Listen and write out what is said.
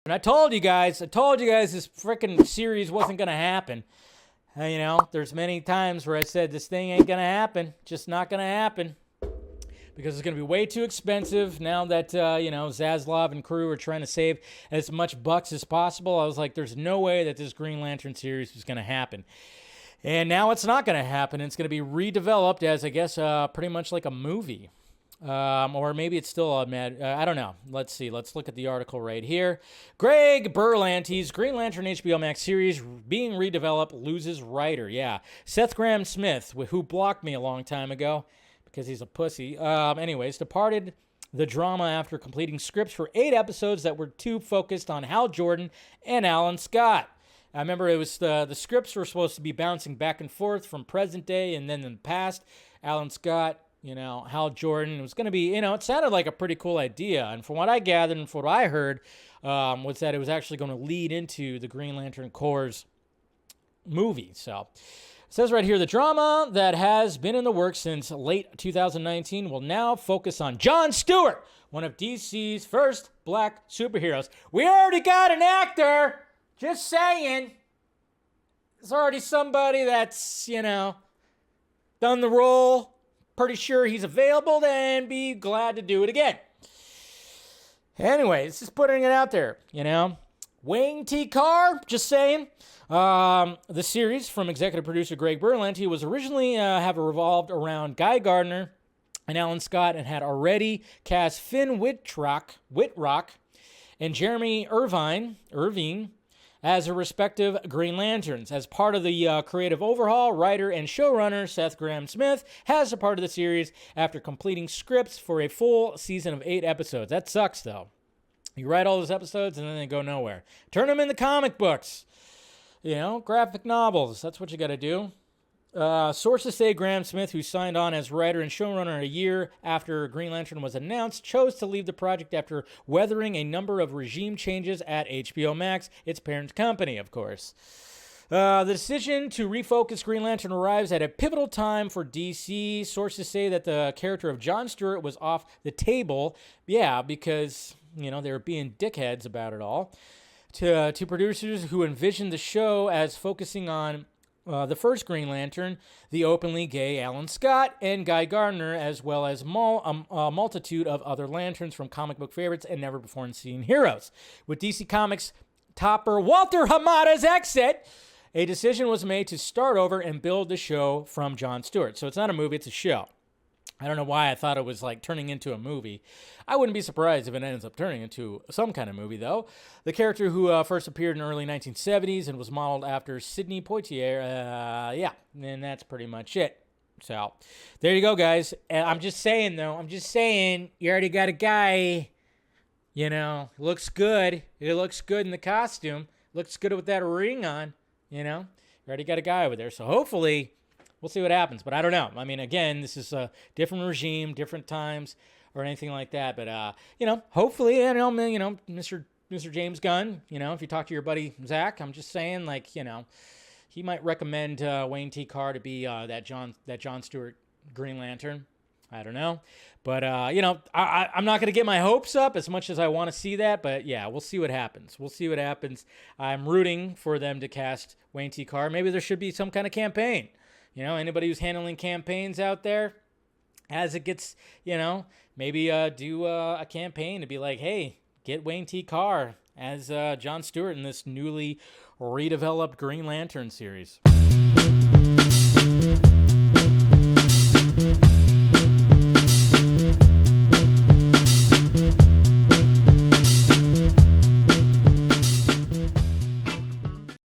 And I told you guys this freaking series wasn't going to happen. There's many times where I said this thing ain't going to happen. Just not going to happen. Because it's going to be way too expensive now that, Zaslav and crew are trying to save as much bucks as possible. I was like, there's no way that this Green Lantern series was going to happen. And now it's not going to happen. It's going to be redeveloped as, I guess, pretty much like a movie. Or maybe it's still I don't know. Let's see. Let's look at the article right here. Greg Berlanti's Green Lantern HBO Max series being redeveloped loses writer. Yeah. Seth Grahame-Smith, who blocked me a long time ago because he's a pussy. Anyways, departed the drama after completing scripts for 8 episodes that were too focused on Hal Jordan and Alan Scott. I remember it was the scripts were supposed to be bouncing back and forth from present day and then in the past. Alan Scott, Hal Jordan. It was going to be, it sounded like a pretty cool idea. And from what I gathered and from what I heard, was that it was actually going to lead into the Green Lantern Corps' movie. So it says right here, the drama that has been in the works since late 2019 will now focus on John Stewart, one of DC's first black superheroes. We already got an actor. Just saying. There's already somebody that's, done the role. Pretty sure he's available and be glad to do it again. Anyways, just putting it out there, Wayne T. Carr, just saying. The series from executive producer Greg Berlanti was originally have revolved around Guy Gardner and Alan Scott and had already cast Finn Wittrock and Jeremy Irvine as their respective Green Lanterns. As part of the creative overhaul, writer and showrunner Seth Grahame-Smith has departed the series after completing scripts for a full season of 8 episodes. That sucks, though. You write all those episodes and then they go nowhere. Turn them into comic books. Graphic novels. That's what you got to do. Sources say Grahame-Smith, who signed on as writer and showrunner a year after Green Lantern was announced, chose to leave the project after weathering a number of regime changes at HBO Max, its parent company, of course. The decision to refocus Green Lantern arrives at a pivotal time for DC. Sources say that the character of John Stewart was off the table. Yeah, because, they were being dickheads about it all. To producers who envisioned the show as focusing on the first Green Lantern, the openly gay Alan Scott, and Guy Gardner, as well as a multitude of other Lanterns from comic book favorites and never-before-seen heroes. With DC Comics topper Walter Hamada's exit, a decision was made to start over and build the show from John Stewart. So it's not a movie, it's a show. I don't know why I thought it was like turning into a movie. I wouldn't be surprised if it ends up turning into some kind of movie, though. The character who first appeared in the early 1970s and was modeled after Sidney Poitier, and that's pretty much it. So there you go, guys. And I'm just saying, you already got a guy, looks good. It looks good in the costume. Looks good with that ring on, You already got a guy over there. So hopefully we'll see what happens, but I don't know. I mean, again, this is a different regime, different times, or anything like that. But hopefully, Mr. James Gunn, if you talk to your buddy Zach, I'm just saying, he might recommend Wayne T. Carr to be that John Stewart Green Lantern. I don't know, but I'm not going to get my hopes up as much as I want to see that. But yeah, we'll see what happens. I'm rooting for them to cast Wayne T. Carr. Maybe there should be some kind of campaign. Anybody who's handling campaigns out there, as it gets, maybe do a campaign to be like, hey, get Wayne T. Carr as John Stewart in this newly redeveloped Green Lantern series.